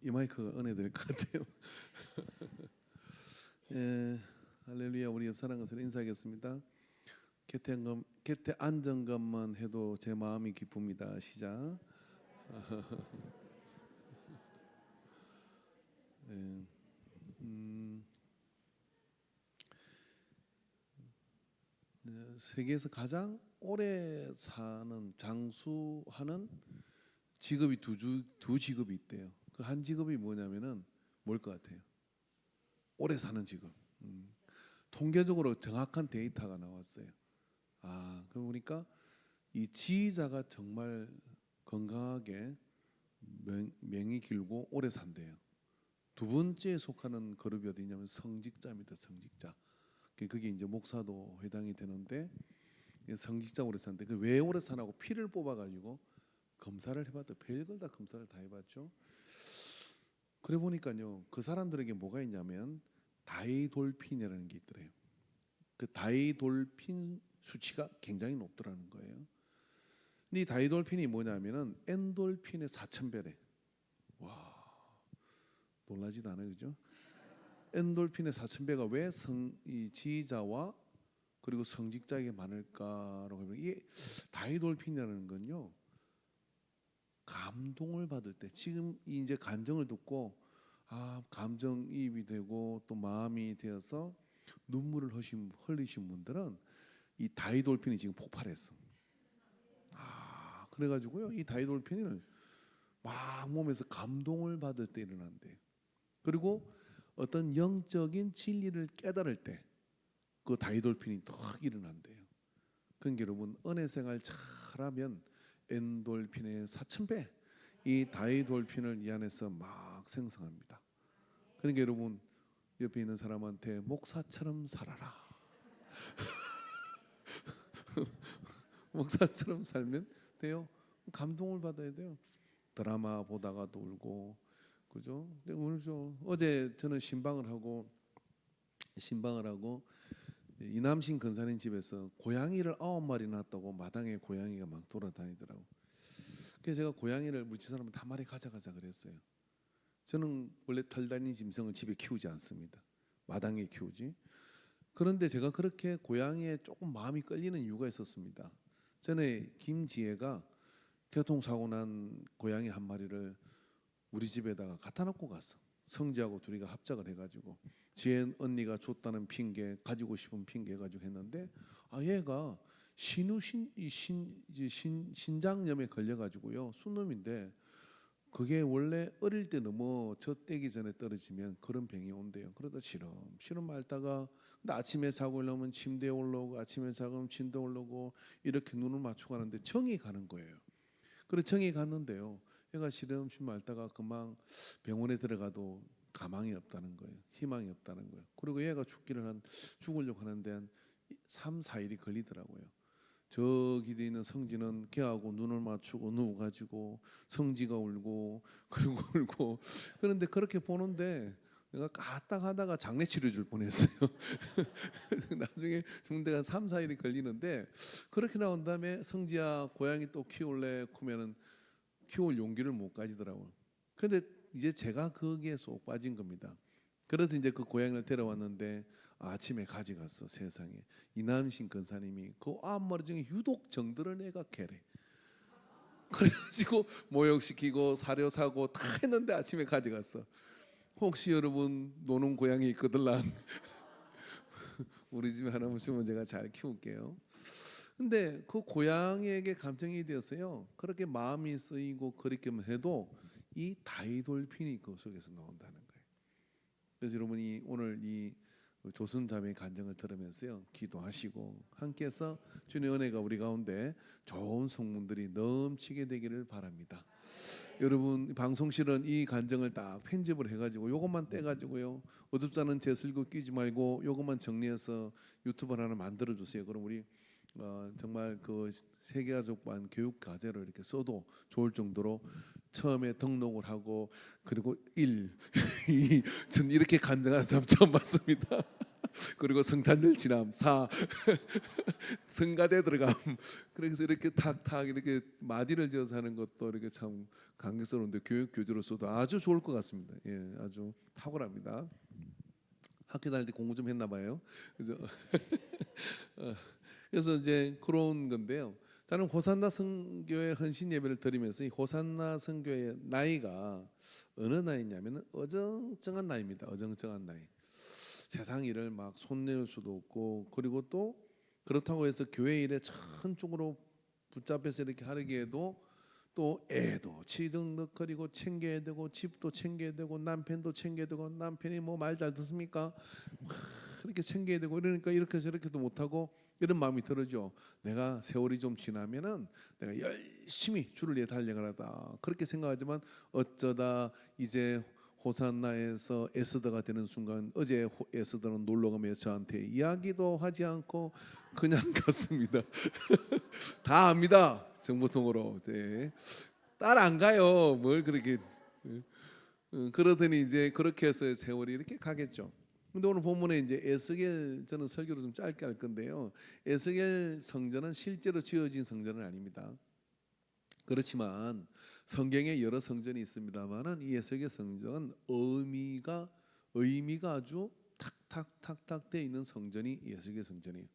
이 마이크가 은혜될 것 같아요. 예, 할렐루야. 우리 옆 사람 것을 인사하겠습니다. 곁에 앉은 것만 해도 제 마음이 기쁩니다. 시작. 예, 세계에서 가장 오래 사는 장수하는 직업이 두 직업이 있대요. 그 한 직업이 뭐냐면은 뭘 것 같아요? 오래 사는 직업. 통계적으로 정확한 데이터가 나왔어요. 그럼 보니까 이 지휘자가 정말 건강하게 명이 길고 오래 산대요. 두 번째에 속하는 그룹이 어디냐면 성직자입니다. 성직자. 그게 이제 목사도 해당이 되는데 성직자 오래 사는데 그 왜 오래 사냐고 피를 뽑아가지고 검사를 해봤더. 별걸 다 검사를 다 해봤죠. 그래 보니까요 그 사람들에게 뭐가 있냐면 다이돌핀이라는 게 있더래요. 그 다이돌핀 수치가 굉장히 높더라는 거예요. 근데 이 다이돌핀이 뭐냐면은 엔돌핀의 4,000배래. 와, 놀라지도 않아요, 그죠? 엔돌핀의 4,000배가 왜 이 지휘자와 그리고 성직자에게 많을까라고 하면 이 다이돌핀이라는 건요 감동을 받을 때 지금 이제 간정을 듣고 감정이입이 되고 또 마음이 되어서 눈물을 흘리신 분들은 이 다이돌핀이 지금 폭발했어. 그래가지고요 이 다이돌핀을 막 몸에서 감동을 받을 때 일어난대요. 그리고 어떤 영적인 진리를 깨달을 때 그 다이돌핀이 딱 일어난대요. 그러니까 여러분 은혜 생활 잘하면 엔돌핀의 4,000배 이 다이돌핀을 이 안에서 막 생성합니다. 그러니까 여러분 옆에 있는 사람한테 목사처럼 살아라. 목사처럼 살면 돼요. 감동을 받아야 돼요. 드라마 보다가 또 울고 그죠? 울죠. 어제 저는 신방을 하고 이남신 근사님 집에서 고양이를 9마리 낳았다고 마당에 고양이가 막 돌아다니더라고. 그래서 제가 고양이를 우리 집사람한테 한 마리 가져가자 그랬어요. 저는 원래 털다니 짐승을 집에 키우지 않습니다. 마당에 키우지. 그런데 제가 그렇게 고양이에 조금 마음이 끌리는 이유가 있었습니다. 전에 김지혜가 교통사고 난 고양이 한 마리를 우리 집에다가 갖다 놓고 갔어. 성지하고 둘이가 합작을 해가지고 지혜 언니가 줬다는 핑계, 가지고 싶은 핑계 가지고 했는데 얘가 신장염에 걸려가지고요 순놈인데 그게 원래 어릴 때 너무 젖대기 전에 떨어지면 그런 병이 온대요. 그러다 시름 앓다가 근데 아침에 자고 일어나면 침대에 올라오고 아침에 자고 침대에 올라오고 이렇게 눈을 맞추고 가는데 정이 가는 거예요. 그래서 정이 갔는데요. 얘가 시름 앓다가 금방 병원에 들어가도 가망이 없다는 거예요. 희망이 없다는 거예요. 그리고 얘가 죽으려고 하는데 한 3, 4일이 걸리더라고요. 저기 있는 성지는 걔하고 눈을 맞추고 누워가지고 성지가 울고 그리고 울고 그런데 그렇게 보는데 내가 까딱하다가 장례 치료 줄 뻔했어요. 나중에 중대가 3, 4일이 걸리는데 그렇게 나온 다음에 성지야 고양이 또 키울래 하면은 키울 용기를 못 가지더라고요. 근데 이제 제가 거기에 쏙 빠진 겁니다. 그래서 이제 그 고양이를 데려왔는데 아침에 가져갔어. 세상에 이남신 근사님이 그 앞머리 중에 유독 정들은 애가 걔래. 그래가지고 모욕시키고 사료 사고 다 했는데 아침에 가져갔어. 혹시 여러분 노는 고양이 있거들랑 우리 집에 하나 모시면 제가 잘 키울게요. 근데 그 고양이에게 감정이 되었어요. 그렇게 마음이 쓰이고 그렇게 해도 이 다이돌핀이 그 속에서 나온다는 거예요. 그래서 여러분이 오늘 이 조순자매의 간증을 들으면서요 기도하시고 함께해서 주님의 은혜가 우리 가운데 좋은 성문들이 넘치게 되기를 바랍니다. 여러분 방송실은 이 간증을 딱 편집을 해가지고 요것만 떼가지고요 어줍잖은 제 슬고 끼지 말고 요것만 정리해서 유튜브 하나 만들어 주세요. 그럼 우리 정말 그 세계가족반 교육 과제로 이렇게 써도 좋을 정도로 처음에 등록을 하고 그리고 1, 2, 전 이렇게 간증하는 사람 처음 봤습니다. 그리고 성탄절 지남 4 성가대 들어감. 그래서 이렇게 탁탁 이렇게 마디를 지어서 하는 것도 이렇게 참 감격스러운데 교육 교주로서도 아주 좋을 것 같습니다. 예, 아주 탁월합니다. 학교 다닐 때 공부 좀 했나 봐요. 그죠? 그래서 이제 그런 건데요. 저는 호산나 선교회 헌신 예배를 드리면서 이 호산나 선교의 나이가 어느 나이냐면 어정쩡한 나이입니다. 어정쩡한 나이. 세상 일을 막 손낼 수도 없고, 그리고 또 그렇다고 해서 교회 일에 전적으로 붙잡혀서 이렇게 하기에도 또 애도 치득넉거리고 챙겨야 되고, 집도 챙겨야 되고, 남편도 챙겨야 되고, 남편이 뭐 말 잘 듣습니까? 그렇게 챙겨야 되고, 이러니까 이렇게 저렇게도 못하고 이런 마음이 들어죠. 내가 세월이 좀 지나면은 내가 열심히 주를 위해 달려가다 그렇게 생각하지만, 어쩌다 이제 호산나에서 에스더가 되는 순간, 어제 에스더는 놀러 가면서 저한테 이야기도 하지 않고 그냥 갔습니다. 다 압니다. 정보통으로. 네. 딸 안 가요. 뭘 그렇게. 그러더니 이제 그렇게 해서 세월이 이렇게 가겠죠. 근데 오늘 본문에 이제 에스겔, 저는 설교를 좀 짧게 할 건데요. 에스겔 성전은 실제로 지어진 성전은 아닙니다. 그렇지만 성경에 여러 성전이 있습니다만은 이 에스겔 성전은 의미가 아주 탁탁탁탁 돼 있는 성전이 에스겔 성전이에요.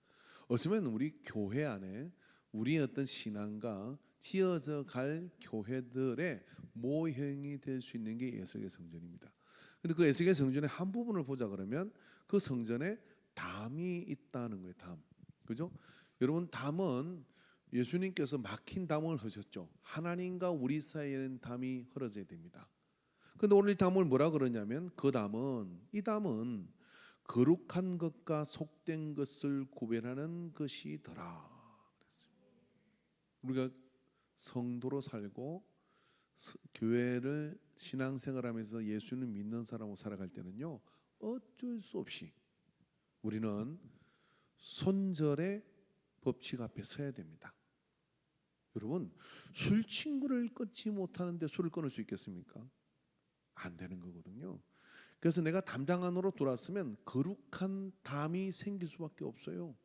어쩌면 우리 교회 안에 우리의 어떤 신앙과 지어져 갈 교회들의 모형이 될 수 있는 게 에스겔 성전입니다. 근데 그 에스겔 성전의 한 부분을 보자 그러면 그 성전에 담이 있다는 거예요. 담. 그죠? 여러분, 담은 예수님께서 막힌 담을 하셨죠. 하나님과 우리 사이에는 담이 흐려져야 됩니다. 근데 오늘 이 담을 뭐라 그러냐면, 이 담은 거룩한 것과 속된 것을 구별하는 것이더라. 우리가 성도로 살고 교회를 신앙생활하면서 예수를 믿는 사람으로 살아갈 때는요, 어쩔 수 없이 우리는 손절의 법칙 앞에 서야 됩니다. 여러분, 술 친구를 끊지 못하는데 술을 끊을 수 있겠습니까? 안 되는 거거든요. 그래서 내가 담장 안으로 돌아서면 거룩한 담이 생길 수밖에 없어요.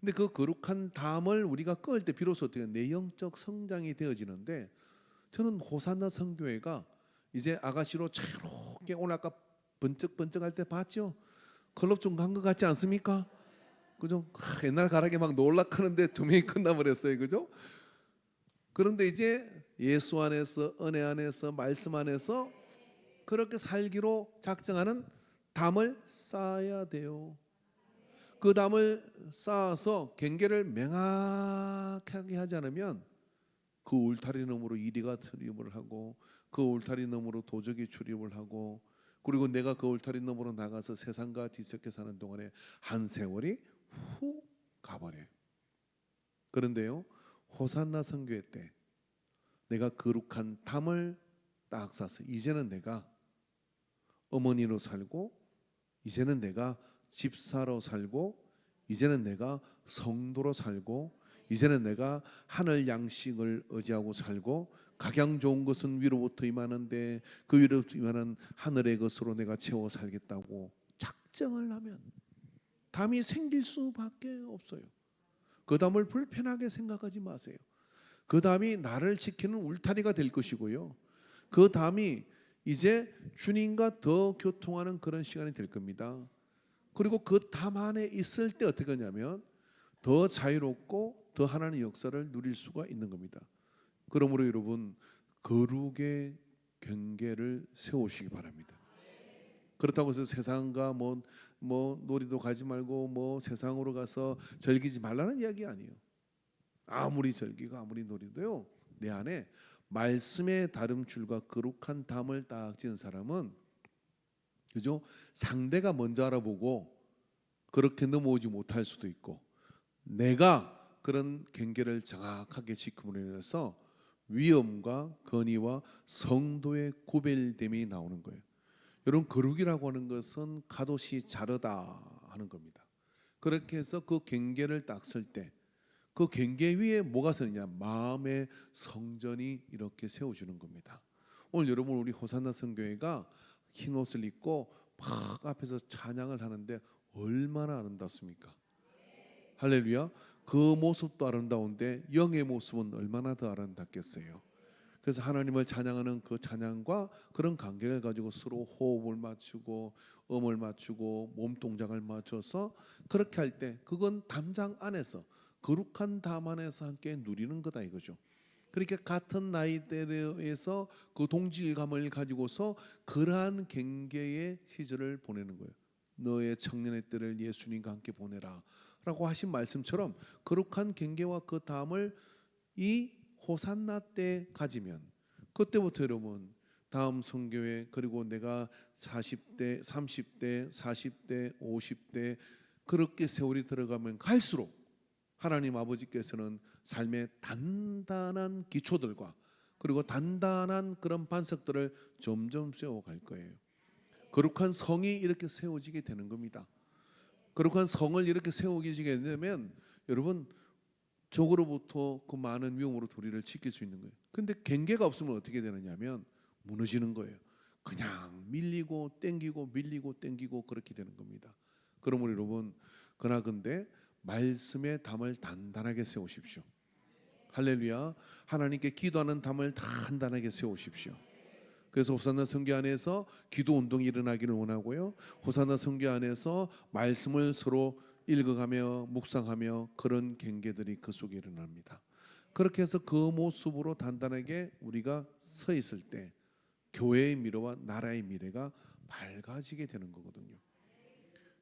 근데 그 거룩한 담을 우리가 끊을 때 비로소 어떻게 내 영적 성장이 되어지는데, 저는 호산나 선교회가 이제 아가씨로 자유롭게, 오늘 아까 번쩍번쩍할 때 봤죠? 클럽 좀 간 것 같지 않습니까? 그죠? 옛날 가락에 막 놀락하는데 조명이 끝나버렸어요. 그죠? 그런데 이제 예수 안에서, 은혜 안에서, 말씀 안에서 그렇게 살기로 작정하는 담을 쌓아야 돼요. 그 담을 쌓아서 경계를 명확하게 하지 않으면 그 울타리 너머로 이리가 출입을 하고, 그 울타리 너머로 도적이 출입을 하고, 그리고 내가 그 울타리 너머로 나가서 세상과 뒤섞여 사는 동안에 한 세월이 훅 가버려요. 그런데요, 호산나 선교회 때 내가 거룩한 담을 딱 싸서 이제는 내가 어머니로 살고, 이제는 내가 집사로 살고, 이제는 내가 성도로 살고, 이제는 내가 하늘 양식을 의지하고 살고, 각양 좋은 것은 위로부터 임하는데 그 위로부터 임하는 하늘의 것으로 내가 채워 살겠다고 작정을 하면 담이 생길 수밖에 없어요. 그 담을 불편하게 생각하지 마세요. 그 담이 나를 지키는 울타리가 될 것이고요. 그 담이 이제 주님과 더 교통하는 그런 시간이 될 겁니다. 그리고 그 담 안에 있을 때 어떻게 하냐면 더 자유롭고 더 하나님의 역사를 누릴 수가 있는 겁니다. 그러므로 여러분, 거룩의 경계를 세우시기 바랍니다. 그렇다고 해서 세상과 뭐 놀이도 가지 말고 뭐 세상으로 가서 즐기지 말라는 이야기 아니에요. 아무리 즐기고 아무리 놀이도요, 내 안에 말씀의 다름줄과 거룩한 담을 딱 지은 사람은, 그죠? 상대가 먼저 알아보고 그렇게 넘어오지 못할 수도 있고, 내가 그런 경계를 정확하게 지킴으로 인해서 위엄과 건의와 성도의 구별됨이 나오는 거예요. 여러분, 거룩이라고 하는 것은 가도시 자르다 하는 겁니다. 그렇게 해서 그 경계를 딱 쓸 때 그 경계 위에 뭐가 서느냐? 마음의 성전이 이렇게 세워주는 겁니다. 오늘 여러분, 우리 호산나 선교회가 흰 옷을 입고 막 앞에서 찬양을 하는데 얼마나 아름답습니까? 할렐루야. 그 모습도 아름다운데 영의 모습은 얼마나 더 아름답겠어요. 그래서 하나님을 찬양하는 그 찬양과 그런 관계를 가지고 서로 호흡을 맞추고 음을 맞추고 몸 동작을 맞춰서 그렇게 할 때 그건 담장 안에서 거룩한 담 안에서 함께 누리는 거다 이거죠. 그렇게 같은 나이대에서 그 동질감을 가지고서 그러한 경계의 시절을 보내는 거예요. 너의 청년의 때를 예수님과 함께 보내라 라고 하신 말씀처럼 거룩한 경계와 그 다음을 이 호산나 때 가지면 그때부터 여러분 다음 선교회 그리고 내가 40대, 30대, 40대, 50대 그렇게 세월이 들어가면 갈수록 하나님 아버지께서는 삶의 단단한 기초들과 그리고 단단한 그런 반석들을 점점 세워갈 거예요. 거룩한 성이 이렇게 세워지게 되는 겁니다. 거룩한 성을 이렇게 세우게 되면 여러분 적으로부터 그 많은 위험으로 우리를 지킬 수 있는 거예요. 근데 경계가 없으면 어떻게 되느냐면 무너지는 거예요. 그냥 밀리고 땡기고 밀리고 땡기고 그렇게 되는 겁니다. 그러므로 여러분 그나근데 말씀의 담을 단단하게 세우십시오. 할렐루야. 하나님께 기도하는 담을 단단하게 세우십시오. 그래서 호산나 선교 안에서 기도 운동이 일어나기를 원하고요. 호산나 선교 안에서 말씀을 서로 읽어가며 묵상하며 그런 경계들이 그 속에 일어납니다. 그렇게 해서 그 모습으로 단단하게 우리가 서 있을 때 교회의 미래와 나라의 미래가 밝아지게 되는 거거든요.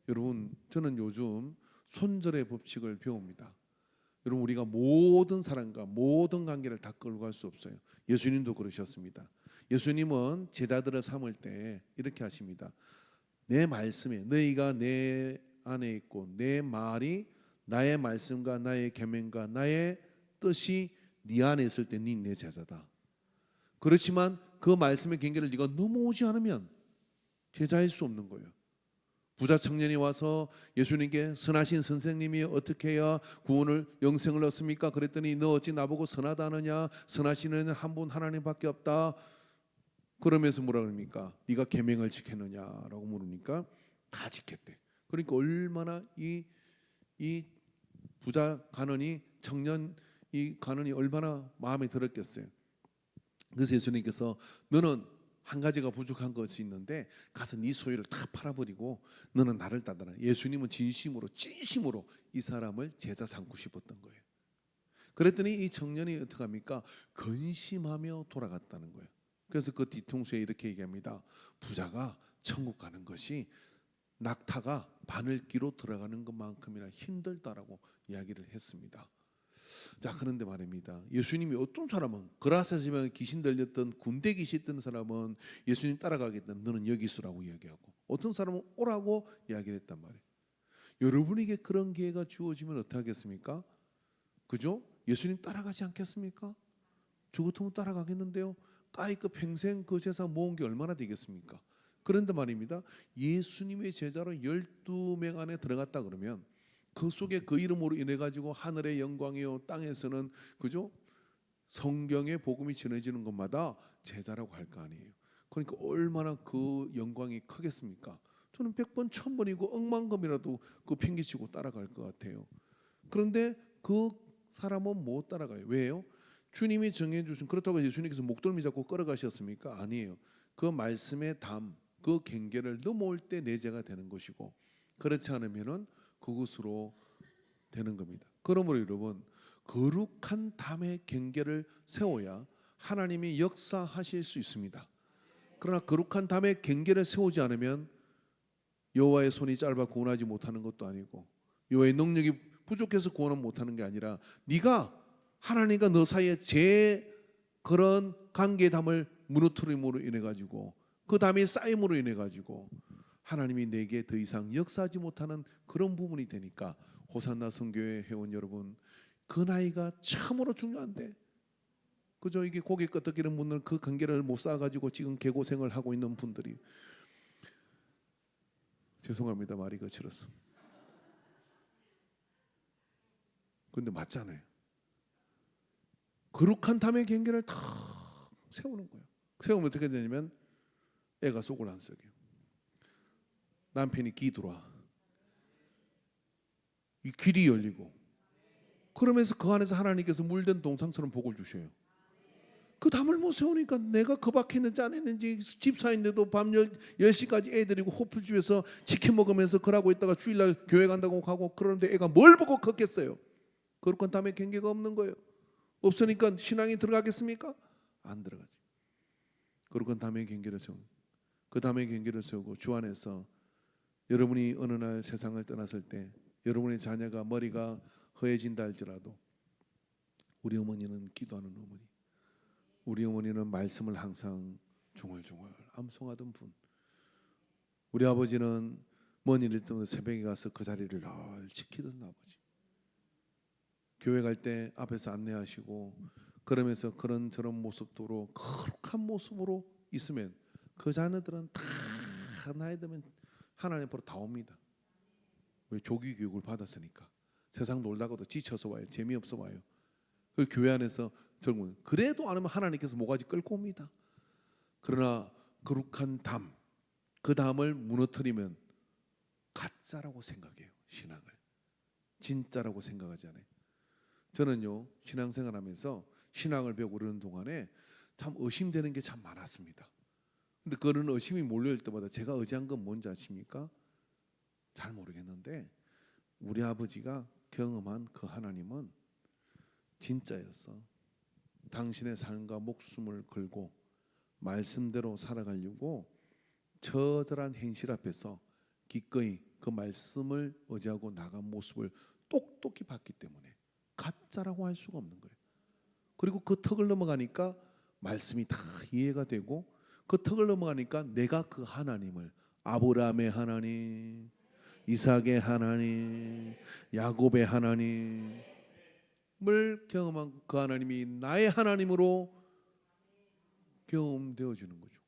여러분 저는 요즘 손절의 법칙을 배웁니다. 여러분 우리가 모든 사람과 모든 관계를 다 끌고 갈 수 없어요. 예수님도 그러셨습니다. 예수님은 제자들을 삼을 때 이렇게 하십니다. 내 말씀에 너희가 내 안에 있고 내 말이 나의 말씀과 나의 계명과 나의 뜻이 네 안에 있을 때 네 내 제자다. 그렇지만 그 말씀의 경계를 네가 넘어오지 않으면 제자일 수 없는 거예요. 부자 청년이 와서 예수님께 선하신 선생님이 어떻게 해야 구원을 영생을 얻습니까? 그랬더니 너 어찌 나보고 선하다 하느냐? 선하신 이는 한 분 하나님밖에 없다. 그러면서 뭐라 그럽니까? 네가 계명을 지켰느냐라고 물으니까 다 지켰대. 그러니까 얼마나 이 부자 가난이 청년 이 가난이 얼마나 마음에 들었겠어요. 그래서 예수님께서 너는 한 가지가 부족한 것이 있는데 가서 네 소유를 다 팔아버리고 너는 나를 따르라. 예수님은 진심으로 이 사람을 제자 삼고 싶었던 거예요. 그랬더니 이 청년이 어떻게 합니까? 근심하며 돌아갔다는 거예요. 그래서 그 뒤통수에 이렇게 얘기합니다. 부자가 천국 가는 것이 낙타가 바늘기로 들어가는 것만큼이나 힘들다라고 이야기를 했습니다. 자 그런데 말입니다. 예수님이 어떤 사람은 그라사 지방에 귀신 들렸던 군대 귀신 있던 사람은 예수님 따라가겠다. 너는 여기 있으라고 이야기하고 어떤 사람은 오라고 이야기를 했단 말이에요. 여러분에게 그런 기회가 주어지면 어떻게 하겠습니까? 그죠? 예수님 따라가지 않겠습니까? 저 같으면 따라가겠는데요. 까이그 평생 그 재산 모은 게 얼마나 되겠습니까? 그런데 말입니다. 예수님의 제자로 12명 안에 들어갔다 그러면 그 속에 그 이름으로 인해 가지고 하늘의 영광이요 땅에서는 그죠? 성경의 복음이 전해지는 것마다 제자라고 할 거 아니에요. 그러니까 얼마나 그 영광이 크겠습니까? 저는 100번 1000번이고 억만금이라도 그 팽개치고 따라갈 것 같아요. 그런데 그 사람은 못 따라가요. 왜요? 주님이 정해주신 그렇다고 예수님께서 목덜미 잡고 끌어가셨습니까? 아니에요. 그 말씀의 담, 그 경계를 넘어올 때 내 제가 되는 것이고 그렇지 않으면은 그것으로 되는 겁니다. 그러므로 여러분 거룩한 담의 경계를 세워야 하나님이 역사하실 수 있습니다. 그러나 거룩한 담의 경계를 세우지 않으면 여호와의 손이 짧아 구원하지 못하는 것도 아니고 여호와의 능력이 부족해서 구원은 못하는 게 아니라 네가 하나님과 너 사이에 그런 관계의 담을 무너뜨림으로 인해 가지고 그 담이 쌓임으로 인해 가지고 하나님이 내게 더 이상 역사하지 못하는 그런 부분이 되니까 호산나 선교회 회원 여러분 그 나이가 참으로 중요한데 그저 이게 고개 끄덕이는 분들 그 관계를 못 쌓아가지고 지금 개고생을 하고 있는 분들이 죄송합니다 말이 거칠어서 근데 맞잖아요. 거룩한 담의 경계를 다 세우는 거예요. 세우면 어떻게 되냐면 애가 속을 안 썩여요. 남편이 기들어와. 이 길이 열리고, 그러면서 그 안에서 하나님께서 물된 동상처럼 복을 주셔요. 그 담을 못 세우니까 내가 그 밖에 있는지 안 있는지, 집사인데도 밤 10시까지 애 데리고 호프집에서 치킨 먹으면서 그러고 있다가 주일날 교회 간다고 가고, 그러는데 애가 뭘 보고 컸겠어요? 그렇건 담에 경계가 없는 거예요. 없으니까 신앙이 들어가겠습니까? 안 들어가지. 그렇건 담에 경계를 세우고, 그 담에 경계를 세우고 주 안에서 여러분이 어느 날 세상을 떠났을 때 여러분의 자녀가 머리가 허해진다 할지라도, 우리 어머니는 기도하는 어머니, 우리 어머니는 말씀을 항상 중얼중얼 암송하던 분, 우리 아버지는 먼 일 때문에 새벽에 가서 그 자리를 늘 지키던 아버지, 교회 갈 때 앞에서 안내하시고, 그러면서 그런저런 모습도로 거룩한 모습으로 있으면 그 자녀들은 다 나이 들면 하나님 앞으로 다 옵니다. 왜? 조기 교육을 받았으니까. 세상 놀다가도 지쳐서 와요. 재미없어 와요. 그 교회 안에서 젊은, 그래도 안 하면 하나님께서 모가지 끌고 옵니다. 그러나 거룩한 담, 그 담을 무너뜨리면 가짜라고 생각해요. 신앙을 진짜라고 생각하지 않아요. 저는요, 신앙생활하면서 신앙을 배우고 그러는 동안에 참 의심되는 게 참 많았습니다. 근데 그런 의심이 몰려올 때마다 제가 의지한 건 뭔지 아십니까? 잘 모르겠는데 우리 아버지가 경험한 그 하나님은 진짜였어. 당신의 삶과 목숨을 걸고 말씀대로 살아가려고 처절한 현실 앞에서 기꺼이 그 말씀을 의지하고 나간 모습을 똑똑히 봤기 때문에 가짜라고 할 수가 없는 거예요. 그리고 그 턱을 넘어가니까 말씀이 다 이해가 되고, 그 턱을 넘어가니까 내가 그 하나님을, 아브라함의 하나님, 이삭의 하나님, 야곱의 하나님을 경험한 그 하나님이 나의 하나님으로 경험되어 주는 거죠.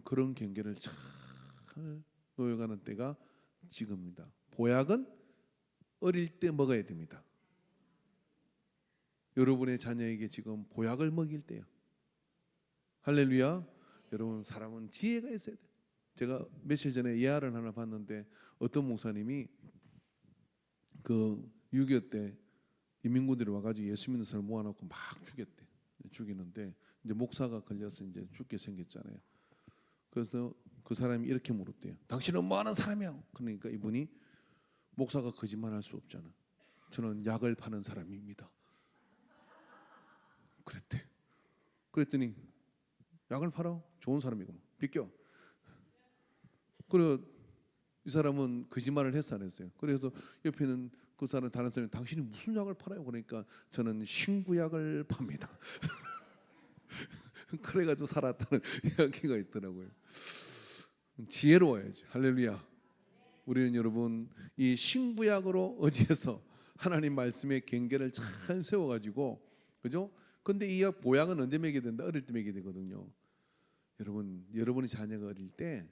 그런 경계를 잘 놓여가는 때가 지금입니다. 보약은 어릴 때 먹어야 됩니다. 여러분의 자녀에게 지금 보약을 먹일 때요. 할렐루야. 여러분, 사람은 지혜가 있어야 돼. 제가 며칠 전에 예화를 하나 봤는데, 어떤 목사님이 그 6.25 때 인민군들이 와가지고 예수 믿는 사람 모아놓고 막 죽였대. 죽이는데 이제 목사가 걸려서 이제 죽게 생겼잖아요. 그래서 그 사람이 이렇게 물었대요. 당신은 뭐 하는 사람이야? 그러니까 이분이, 목사가 거짓말할 수 없잖아. 저는 약을 파는 사람입니다. 그랬대. 그랬더니 약을 팔아? 좋은 사람이고 비껴. 그리고 이 사람은 거짓말을 했어 안 했어요? 그래서 옆에는 그 사람, 다른 사람이, 당신이 무슨 약을 팔아요? 그러니까 저는 신구약을 팝니다. 그래가지고 살았다는 이야기가 있더라고요. 지혜로워야지. 할렐루야. 우리는 여러분 이 신구약으로 의지해서 하나님 말씀의 경계를 잘 세워가지고, 그죠? 근데 이 보약은 언제 먹게 된다? 어릴 때 먹게 되거든요. 여러분, 여러분의 자녀가 어릴 때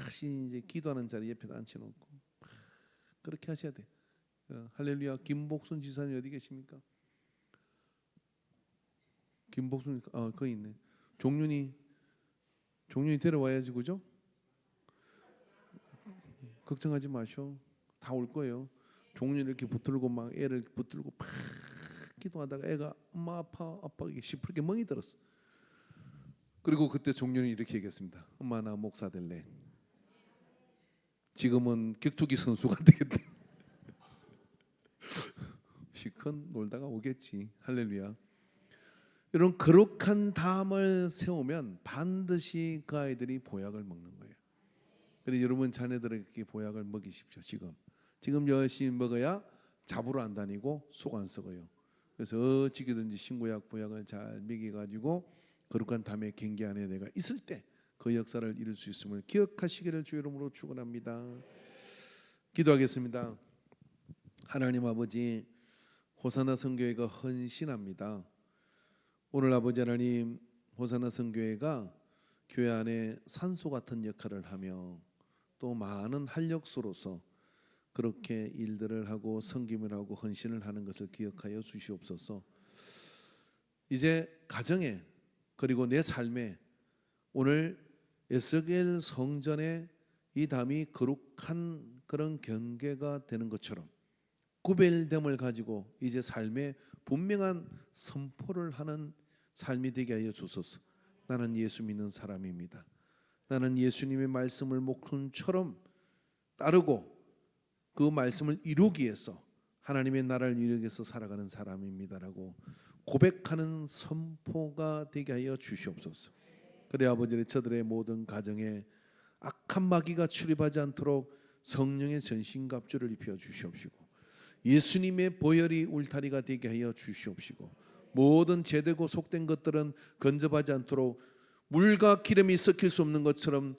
이제 기도하는 자리 옆에다 앉혀놓고 그렇게 하셔야 돼. 할렐루야. 김복순 지사님 어디 계십니까? 김복순, 거기 있네. 종윤이 데려와야지, 그죠? 걱정하지 마셔. 다 올 거예요. 종윤이 이렇게 붙들고 막 애를 붙들고 막 기도하다가 애가 엄마 아빠 이게 시퍼렇게 멍이 들었어. 그리고 그때 종윤이 이렇게 얘기했습니다. 엄마, 나 목사 될래. 지금은 격투기 선수가 되겠다. 시컷 놀다가 오겠지. 할렐루야. 이런 거룩한 담을 세우면 반드시 그 아이들이 보약을 먹는 거예요. 그래서 여러분 자녀들에게 보약을 먹이십시오. 지금 열심히 먹어야 잡으러 안 다니고 속 안 썩어요. 그래서 어찌든지 신구약 보약을 잘 먹여가지고 거룩한 담의 경계 안에 내가 있을 때 그 역사를 이룰 수 있음을 기억하시기를 주 이름으로 축원합니다. 기도하겠습니다. 하나님 아버지, 호사나 선교회가 헌신합니다. 오늘 아버지 하나님, 호사나 선교회가 교회 안에 산소 같은 역할을 하며 또 많은 활력소로서 그렇게 일들을 하고 섬김을 하고 헌신을 하는 것을 기억하여 주시옵소서. 이제 가정에, 그리고 내 삶에 오늘 에스겔 성전의 이 담이 거룩한 그런 경계가 되는 것처럼 구별됨을 가지고 이제 삶의 분명한 선포를 하는 삶이 되게 하여 주소서. 나는 예수 믿는 사람입니다. 나는 예수님의 말씀을 목숨처럼 따르고 그 말씀을 이루기 위해서 하나님의 나라를 이루기 위해서 살아가는 사람입니다라고 고백하는 선포가 되게 하여 주시옵소서. 그래 아버지, 저들의 모든 가정에 악한 마귀가 출입하지 않도록 성령의 전신갑주를 입혀 주시옵시고 예수님의 보혈이 울타리가 되게 하여 주시옵시고 모든 제되고 속된 것들은 건접하지 않도록 물과 기름이 섞일 수 없는 것처럼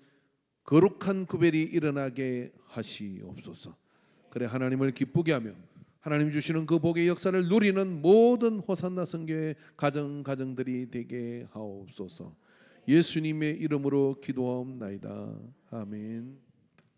거룩한 구별이 일어나게 하시옵소서. 그래 하나님을 기쁘게 하며 하나님 주시는 그 복의 역사를 누리는 모든 호산나 선교의 가정들이 되게 하옵소서. 예수님의 이름으로 기도하옵나이다. 아멘.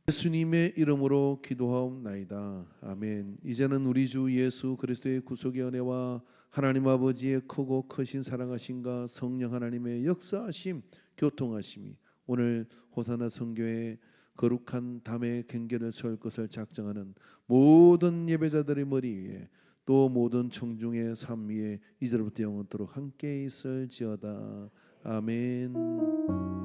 예수님의 이름으로 기도하옵나이다. 아멘. 이제는 우리 주 예수 그리스도의 구속의 은혜와 하나님 아버지의 크고 크신 사랑하심과 성령 하나님의 역사하심 교통하심이 오늘 호산나 선교의 거룩한 담의 경계를 세울 것을 작정하는 모든 예배자들의 머리 위에 또 모든 청중의 삶 위에 이제부터 영원토록 함께 있을지어다. 아멘.